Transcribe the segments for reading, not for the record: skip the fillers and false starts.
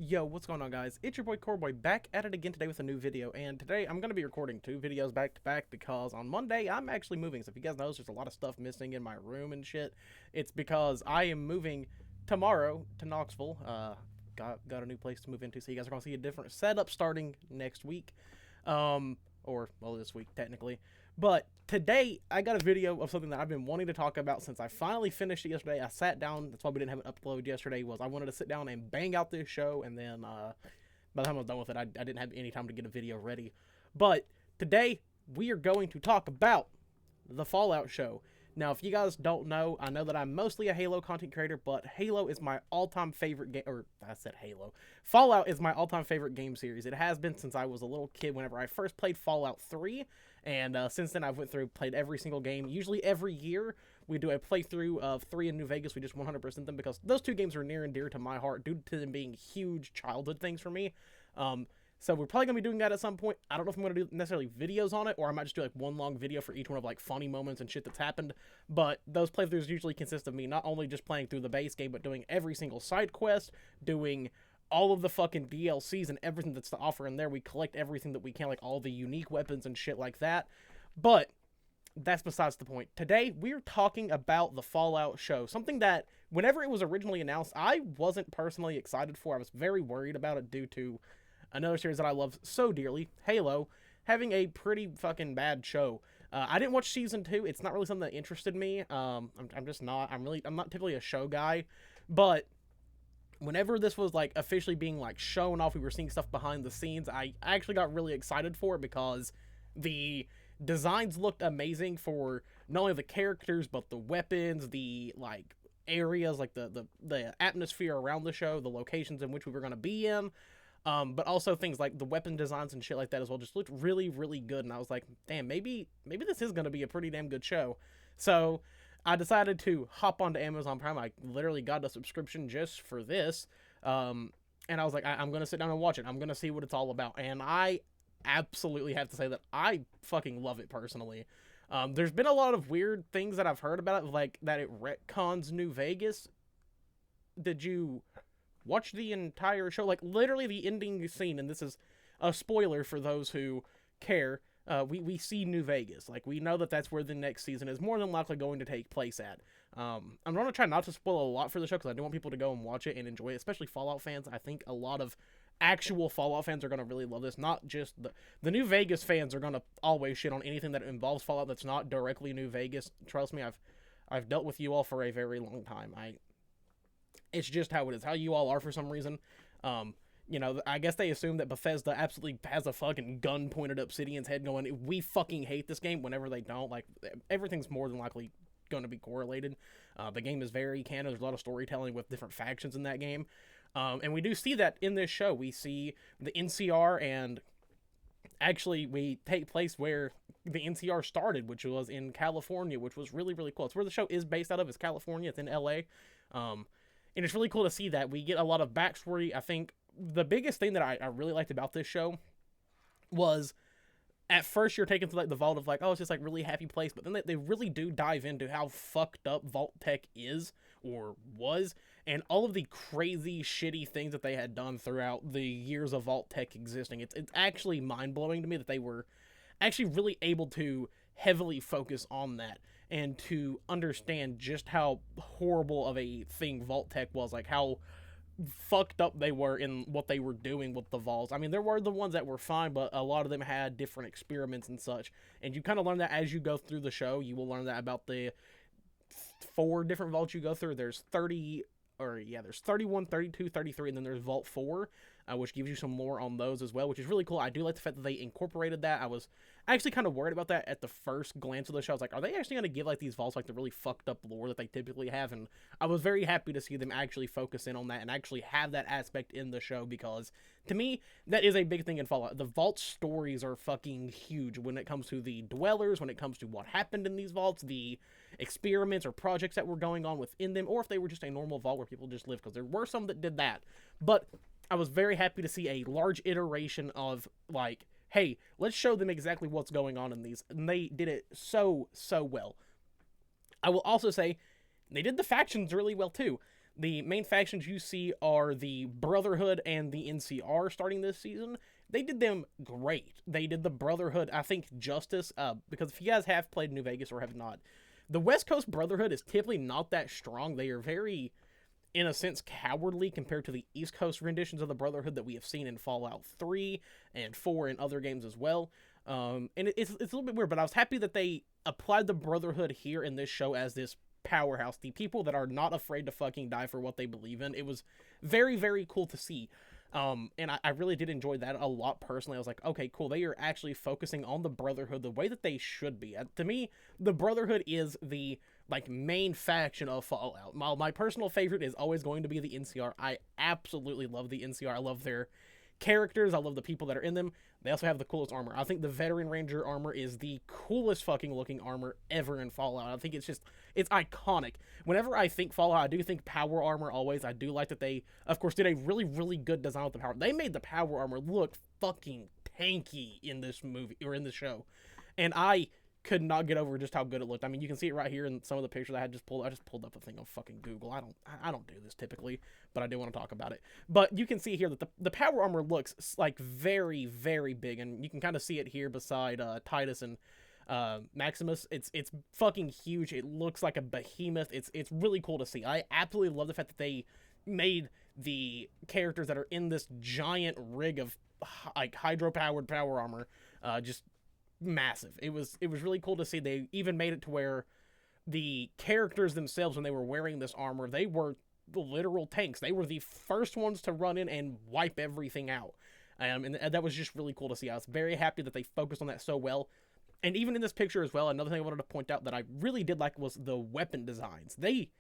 Yo, what's going on, guys? It's your boy Coreboy back at it again today with a new video, and today I'm going to be recording two videos back to back because on Monday I'm actually moving. So if you guys notice there's a lot of stuff missing in my room and shit, it's because I am moving tomorrow to Knoxville. Got a new place to move into, so you guys are going to see a different setup starting next week. Or this week technically. But today I got a video of something that I've been wanting to talk about since I finally finished it yesterday. I sat down. That's why we didn't have an upload yesterday. Was I wanted to sit down and bang out this show, and then by the time I was done with it, I didn't have any time to get a video ready. But today we are going to talk about the Fallout show. Now, if you guys don't know, I know that I'm mostly a Halo content creator, but Halo is my all-time favorite game, or I said Halo. Fallout is my all-time favorite game series. It has been since I was a little kid whenever I first played Fallout 3, and since then I've played every single game. Usually every year we do a playthrough of 3 in New Vegas. We just 100% them because those two games are near and dear to my heart due to them being huge childhood things for me. So we're probably going to be doing that at some point. I don't know if I'm going to do necessarily videos on it, or I might just do like one long video for each one of like funny moments and shit that's happened. But those playthroughs usually consist of me not only just playing through the base game, but doing every single side quest, doing all of the fucking DLCs and everything that's to offer in there. We collect everything that we can, like all the unique weapons and shit like that. But that's besides the point. Today, we're talking about the Fallout show. Something that, whenever it was originally announced, I wasn't personally excited for. I was very worried about it due to another series that I love so dearly, Halo, having a pretty fucking bad show. I didn't watch season 2. It's not really something that interested me. I'm just not. I'm not typically a show guy. But whenever this was like officially being like shown off, we were seeing stuff behind the scenes. I actually got really excited for it because the designs looked amazing for not only the characters but the weapons, the like areas, like the atmosphere around the show, the locations in which we were going to be in. But also things like the weapon designs and shit like that as well just looked really, really good. And I was like, damn, maybe this is going to be a pretty damn good show. So I decided to hop onto Amazon Prime. I literally got a subscription just for this. And I was like, I'm going to sit down and watch it. I'm going to see what it's all about. And I absolutely have to say that I fucking love it personally. There's been a lot of weird things that I've heard about it, like that it retcons New Vegas. Did you watch the entire show? Like literally the ending scene, and this is a spoiler for those who care. We see New Vegas. Like we know that that's where the next season is more than likely going to take place at. I'm going to try not to spoil a lot for the show because I do want people to go and watch it and enjoy it, especially Fallout fans. I think a lot of actual Fallout fans are going to really love this. Not just the New Vegas fans are going to always shit on anything that involves Fallout that's not directly New Vegas. Trust me, I've dealt with you all for a very long time. It's just how it is, how you all are for some reason. I guess they assume that Bethesda absolutely has a fucking gun pointed at Obsidian's head going, we fucking hate this game, whenever they don't. Like, everything's more than likely going to be correlated. The game is very canon. There's a lot of storytelling with different factions in that game. And we do see that in this show. We see the NCR, and actually we take place where the NCR started, which was in California, which was really, really cool. It's where the show is based out of, is California. It's in LA. And it's really cool to see that. We get a lot of backstory. I think the biggest thing that I really liked about this show was, at first you're taken to like the vault of like, oh, it's just like really happy place. But then they really do dive into how fucked up Vault Tech is, or was, and all of the crazy, shitty things that they had done throughout the years of Vault Tech existing. It's actually mind-blowing to me that they were actually really able to heavily focus on that and to understand just how horrible of a thing Vault Tech was, like how fucked up they were in what they were doing with the vaults. I mean, there were the ones that were fine, but a lot of them had different experiments and such. And you kind of learn that as you go through the show. You will learn that about the 4 different vaults you go through. There's 31, 32, 33, and then there's Vault 4, which gives you some more on those as well, which is really cool. I do like the fact that they incorporated that. I was actually kind of worried about that at the first glance of the show. I was like, are they actually going to give like these vaults like the really fucked up lore that they typically have? And I was very happy to see them actually focus in on that and actually have that aspect in the show, because to me, that is a big thing in Fallout. The vault stories are fucking huge when it comes to the dwellers, when it comes to what happened in these vaults, the experiments or projects that were going on within them, or if they were just a normal vault where people just lived, because there were some that did that. But I was very happy to see a large iteration of like, hey, let's show them exactly what's going on in these. And they did it so well. I will also say they did the factions really well too. The main factions you see are the Brotherhood and the NCR starting this season. They did them great. They did the Brotherhood, I think, justice, because if you guys have played New Vegas or have not, the West Coast Brotherhood is typically not that strong. They are very, in a sense, cowardly compared to the East Coast renditions of the Brotherhood that we have seen in Fallout 3 and 4 and other games as well. And it's a little bit weird, but I was happy that they applied the Brotherhood here in this show as this powerhouse, the people that are not afraid to fucking die for what they believe in. It was very, very cool to see. And I really did enjoy that a lot personally. I was like, okay, cool. They are actually focusing on the Brotherhood the way that they should be. To me, the Brotherhood is the main faction of Fallout. My personal favorite is always going to be the NCR. I absolutely love the NCR. I love their characters. I love the people that are in them. They also have the coolest armor. I think the Veteran Ranger armor is the coolest fucking looking armor ever in Fallout. I think it's iconic. Whenever I think Fallout, I do think power armor always. I do like that they, of course, did a really, really good design with the power. They made the power armor look fucking tanky in this movie, or in the show. And I could not get over just how good it looked. I mean, you can see it right here in some of the pictures I had just pulled. I just pulled up a thing on fucking Google. I don't do this typically, but I do want to talk about it. But you can see here that the power armor looks like very, very big, and you can kind of see it here beside Titus and Maximus. It's fucking huge. It looks like a behemoth. It's really cool to see. I absolutely love the fact that they made the characters that are in this giant rig of hydro-powered power armor just massive. It was really cool to see. They even made it to where the characters themselves, when they were wearing this armor, they were the literal tanks. They were the first ones to run in and wipe everything out. And that was just really cool to see. I was very happy that they focused on that so well. And even in this picture as well, another thing I wanted to point out that I really did like was the weapon designs. They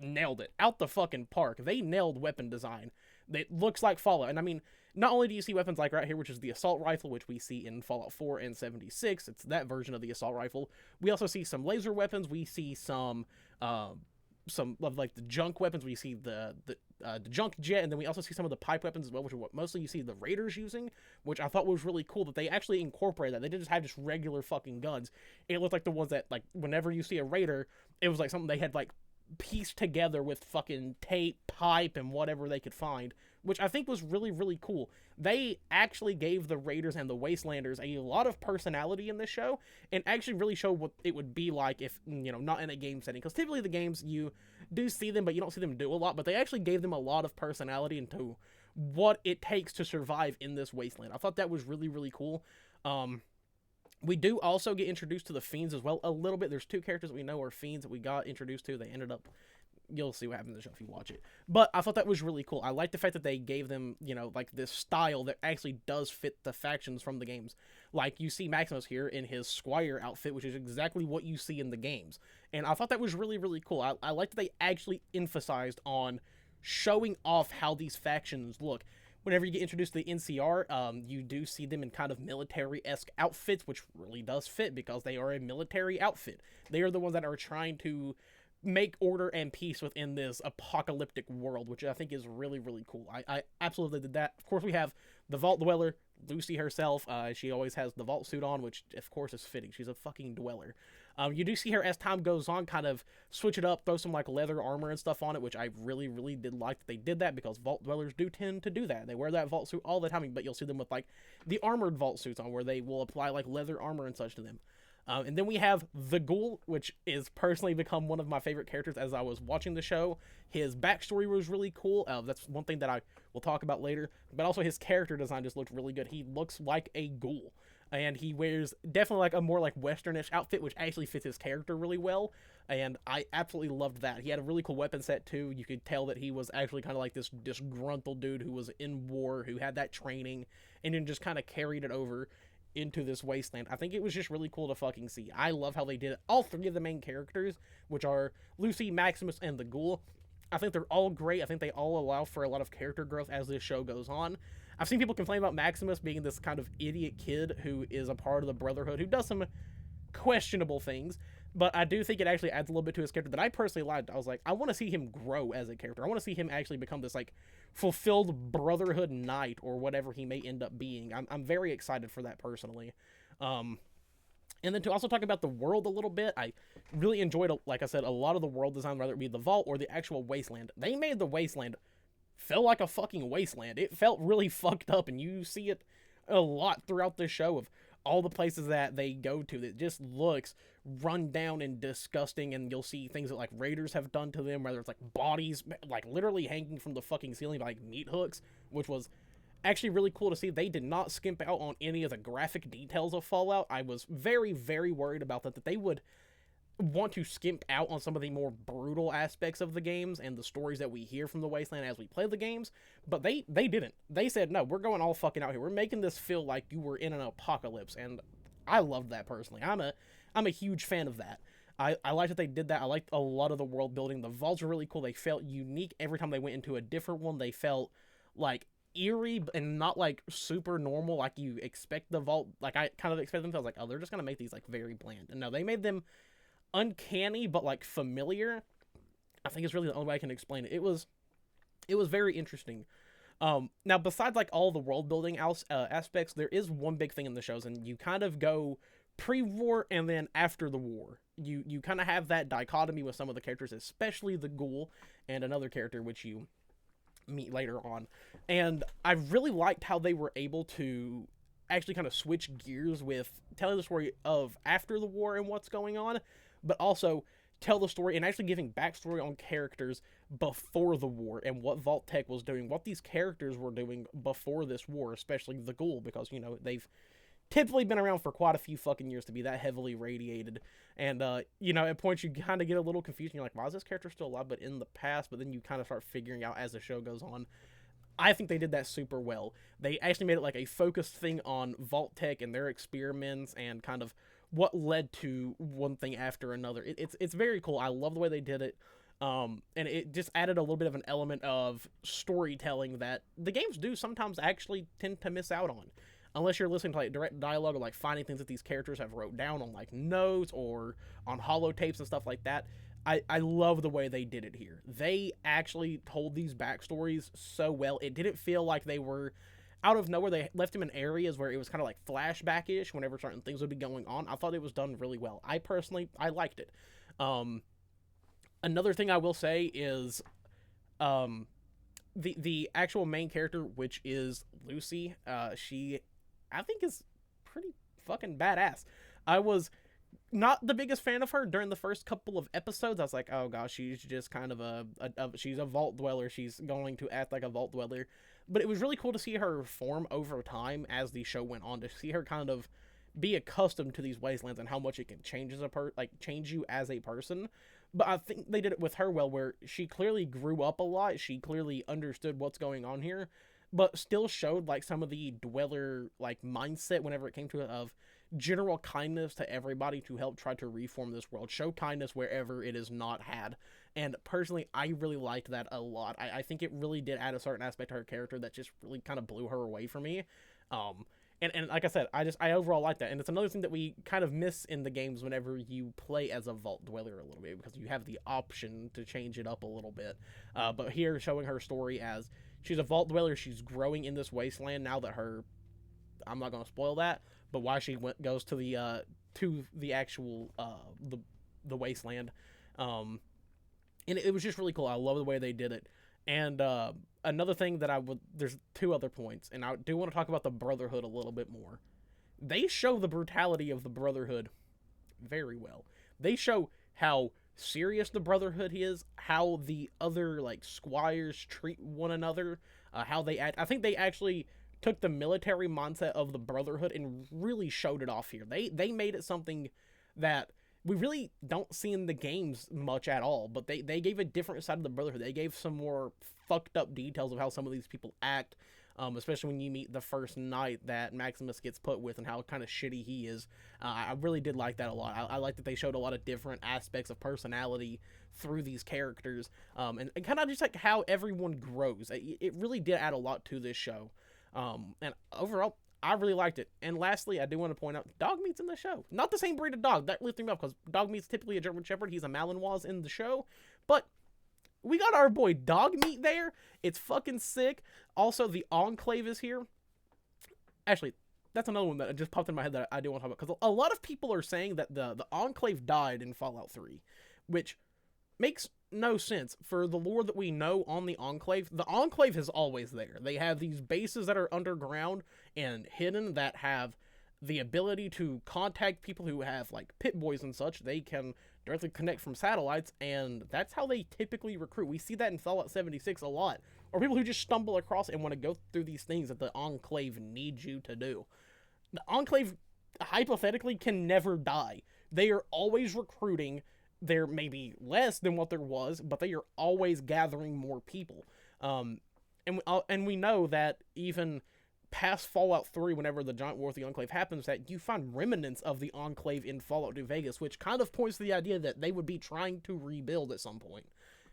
nailed it out the fucking park. They nailed weapon design. It looks like Fallout. And I mean, not only do you see weapons like right here, which is the assault rifle, which we see in Fallout 4 and 76, it's that version of the assault rifle. We also see some laser weapons. We see some of like the junk weapons. We see the junk jet, and then we also see some of the pipe weapons as well, which are what mostly you see the Raiders using, which I thought was really cool that they actually incorporated that. They didn't just have just regular fucking guns. It looked like the ones that, like, whenever you see a Raider, it was like something they had like pieced together with fucking tape, pipe, and whatever they could find, which I think was really, really cool. They actually gave the Raiders and the Wastelanders a lot of personality in this show, and actually really showed what it would be like if, you know, not in a game setting. Because typically the games, you do see them, but you don't see them do a lot. But they actually gave them a lot of personality into what it takes to survive in this wasteland. I thought that was really, really cool. We do also get introduced to the Fiends as well a little bit. There's two characters that we know are Fiends that we got introduced to. They ended up, you'll see what happens in the show if you watch it. But I thought that was really cool. I like the fact that they gave them, you know, like this style that actually does fit the factions from the games. Like, you see Maximus here in his Squire outfit, which is exactly what you see in the games. And I thought that was really, really cool. I like that they actually emphasized on showing off how these factions look. Whenever you get introduced to the NCR, you do see them in kind of military-esque outfits, which really does fit because they are a military outfit. They are the ones that are trying to make order and peace within this apocalyptic world, which I think is really, really cool. I absolutely did that. Of course, we have the Vault Dweller, Lucy herself. She always has the Vault suit on, which, of course, is fitting. She's a fucking dweller. You do see her, as time goes on, kind of switch it up, throw some, like, leather armor and stuff on it, which I really, really did like that they did that, because Vault Dwellers do tend to do that. They wear that Vault suit all the time, but you'll see them with, like, the armored Vault suits on, where they will apply, like, leather armor and such to them. And then we have the Ghoul, which is personally become one of my favorite characters as I was watching the show. His backstory was really cool. That's one thing that I will talk about later. But also his character design just looked really good. He looks like a ghoul. And he wears definitely like a more like westernish outfit, which actually fits his character really well. And I absolutely loved that. He had a really cool weapon set too. You could tell that he was actually kind of like this disgruntled dude who was in war, who had that training, and then just kind of carried it over into this wasteland. I think it was just really cool to fucking see. I love how they did it. All three of the main characters, which are Lucy, Maximus, and the Ghoul, I think they're all great. I think they all allow for a lot of character growth as this show goes on. I've seen people complain about Maximus being this kind of idiot kid who is a part of the Brotherhood, who does some questionable things, but I do think it actually adds a little bit to his character that I personally liked. I was like, I want to see him grow as a character. I want to see him actually become this, like, fulfilled Brotherhood knight or whatever he may end up being. I'm very excited for that personally. And then to also talk about the world a little bit, I really enjoyed, like I said, a lot of the world design, whether it be the vault or the actual wasteland. They made the wasteland feel like a fucking wasteland. It felt really fucked up, and you see it a lot throughout this show of all the places that they go to that just looks run down and disgusting, and you'll see things that like raiders have done to them, whether it's like bodies like literally hanging from the fucking ceiling by like meat hooks, which was actually really cool to see. They did not skimp out on any of the graphic details of Fallout. I was very, very worried about that they would want to skimp out on some of the more brutal aspects of the games and the stories that we hear from the Wasteland as we play the games, but they didn't. They said, no, we're going all fucking out here. We're making this feel like you were in an apocalypse, and I loved that personally. I'm a huge fan of that. I liked that they did that. I liked a lot of the world building. The vaults were really cool. They felt unique every time they went into a different one. They felt like eerie and not like super normal like you expect the vault. Like I kind of expected them to. I was like, oh, they're just gonna make these like very bland. And no, they made them uncanny but like familiar. I think it's really the only way I can explain it. It was very interesting. Now besides like all the world building aspects, there is one big thing in the shows, and you kind of go pre-war and then after the war. You kind of have that dichotomy with some of the characters, especially the ghoul and another character which you meet later on. And I really liked how they were able to actually kind of switch gears with telling the story of after the war and what's going on, but also tell the story and actually giving backstory on characters before the war and what Vault-Tec was doing, what these characters were doing before this war, especially the ghoul, because, you know, they've typically been around for quite a few fucking years to be that heavily radiated. And, you know, at points you kind of get a little confused. You're like, why is this character still alive, but in the past? But then you kind of start figuring out as the show goes on. I think they did that super well. They actually made it like a focused thing on Vault-Tec and their experiments and kind of what led to one thing after another. It's very cool. I love the way they did it. And it just added a little bit of an element of storytelling that the games do sometimes actually tend to miss out on. Unless you're listening to like direct dialogue or like finding things that these characters have wrote down on like notes or on holotapes and stuff like that. I love the way they did it here. They actually told these backstories so well. It didn't feel like they were out of nowhere. They left him in areas where it was kind of like flashback-ish whenever certain things would be going on. I thought it was done really well. I liked it. Another thing I will say is the actual main character, which is Lucy, she I think is pretty fucking badass. I was not the biggest fan of her during the first couple of episodes. I was like, oh gosh, she's just kind of she's a vault dweller. She's going to act like a vault dweller. But it was really cool to see her form over time as the show went on, to see her kind of be accustomed to these wastelands and how much it can change as change you as a person. But I think they did it with her well, where she clearly grew up a lot. She clearly understood what's going on here, but still showed like some of the dweller like mindset whenever it came to it, of general kindness to everybody to help try to reform this world, show kindness wherever it is not had. And personally, I really liked that a lot. I think it really did add a certain aspect to her character that just really kind of blew her away for me. And like I said, I overall like that. And it's another thing that we kind of miss in the games whenever you play as a vault dweller a little bit, because you have the option to change it up a little bit. But here, showing her story as she's a vault dweller, she's growing in this wasteland now that I'm not going to spoil that, but why she goes to the actual the wasteland, and it was just really cool. I love the way they did it. And another thing that there's two other points, and I do want to talk about the Brotherhood a little bit more. They show the brutality of the Brotherhood very well. They show how serious the Brotherhood is, how the other like squires treat one another, how they act. I think they actually took the military mindset of the Brotherhood and really showed it off here. They made it something that we really don't see in the games much at all, but they gave a different side of the Brotherhood. They gave some more fucked up details of how some of these people act, especially when you meet the first knight that Maximus gets put with and how kind of shitty he is. I really did like that a lot. I like that they showed a lot of different aspects of personality through these characters, and kind of just like how everyone grows. It really did add a lot to this show. And overall, I really liked it. And lastly, I do want to point out, Dogmeat's in the show. Not the same breed of dog. That really threw me off, because Dogmeat's typically a German Shepherd. He's a Malinois in the show. But we got our boy Dogmeat there. It's fucking sick. Also, the Enclave is here. Actually, that's another one that just popped in my head that I do want to talk about, because a lot of people are saying that the Enclave died in Fallout 3, which makes no sense for the lore that we know on the Enclave. The Enclave is always there. They have these bases that are underground and hidden that have the ability to contact people who have like Pip-Boys and such. They can directly connect from satellites, and that's how they typically recruit. We see that in Fallout 76 a lot, or people who just stumble across and want to go through these things that the Enclave needs you to do. The Enclave hypothetically can never die. They are always recruiting. There may be less than what there was, but they are always gathering more people. And we know that even past Fallout 3, whenever the giant war with the Enclave happens, that you find remnants of the Enclave in Fallout New Vegas, which kind of points to the idea that they would be trying to rebuild at some point.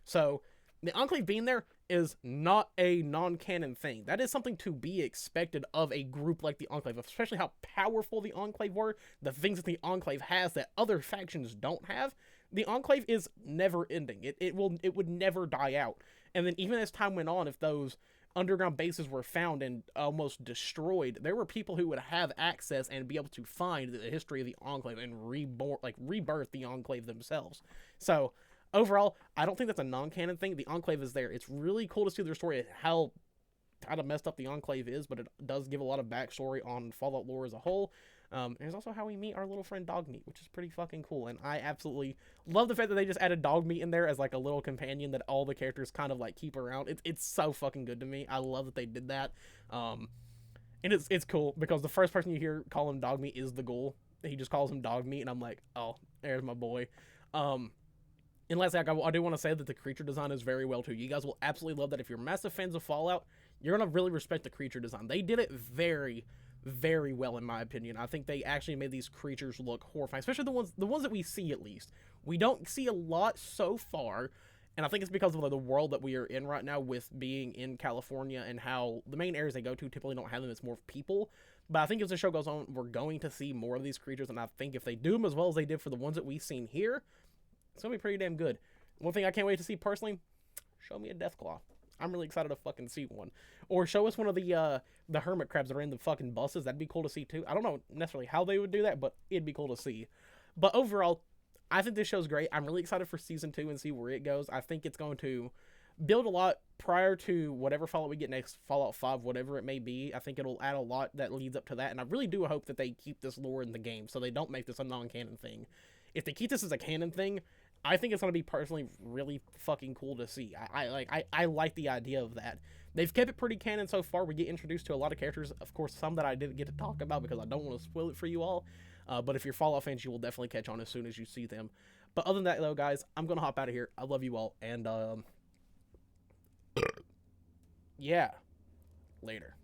So the Enclave being there is not a non-canon thing. That is something to be expected of a group like the Enclave, especially how powerful the Enclave were, the things that the Enclave has that other factions don't have. The Enclave is never ending. It would never die out. And then even as time went on, if those underground bases were found and almost destroyed, there were people who would have access and be able to find the history of the Enclave and rebirth the Enclave themselves. So overall, I don't think that's a non-canon thing. The Enclave is there. It's really cool to see their story, how kind of messed up the Enclave is, but it does give a lot of backstory on Fallout lore as a whole. And it's also how we meet our little friend Dogmeat, which is pretty fucking cool. And I absolutely love the fact that they just added Dogmeat in there as like a little companion that all the characters kind of like keep around. It's so fucking good to me. I love that they did that. And it's cool because the first person you hear call him Dogmeat is the Ghoul. He just calls him Dogmeat, and I'm like, oh, there's my boy. And lastly, I do want to say that the creature design is very well too. You guys will absolutely love that. If you're massive fans of Fallout, you're gonna really respect the creature design. They did it very, very well, in my opinion. I think they actually made these creatures look horrifying, especially the ones that we see. At least we don't see a lot so far, and I think it's because of the world that we are in right now, with being in California and how the main areas they go to typically don't have them. It's more people. But I think as the show goes on, we're going to see more of these creatures, and I think if they do them as well as they did for the ones that we've seen here, it's gonna be pretty damn good. One thing I can't wait to see personally, show me a Deathclaw. I'm really excited to fucking see one. Or show us one of the hermit crabs that are in the fucking buses. That'd be cool to see too. I don't know necessarily how they would do that, but it'd be cool to see. But overall, I think this show's great. I'm really excited for season 2 and see where it goes. I think it's going to build a lot prior to whatever Fallout we get next, Fallout 5, whatever it may be. I think it'll add a lot that leads up to that, and I really do hope that they keep this lore in the game so they don't make this a non-canon thing. If they keep this as a canon thing, I think it's going to be personally really fucking cool to see. I like the idea of that. They've kept it pretty canon so far. We get introduced to a lot of characters, of course, some that I didn't get to talk about because I don't want to spoil it for you all. But if you're Fallout fans, you will definitely catch on as soon as you see them. But other than that, though, guys, I'm going to hop out of here. I love you all, and yeah, later.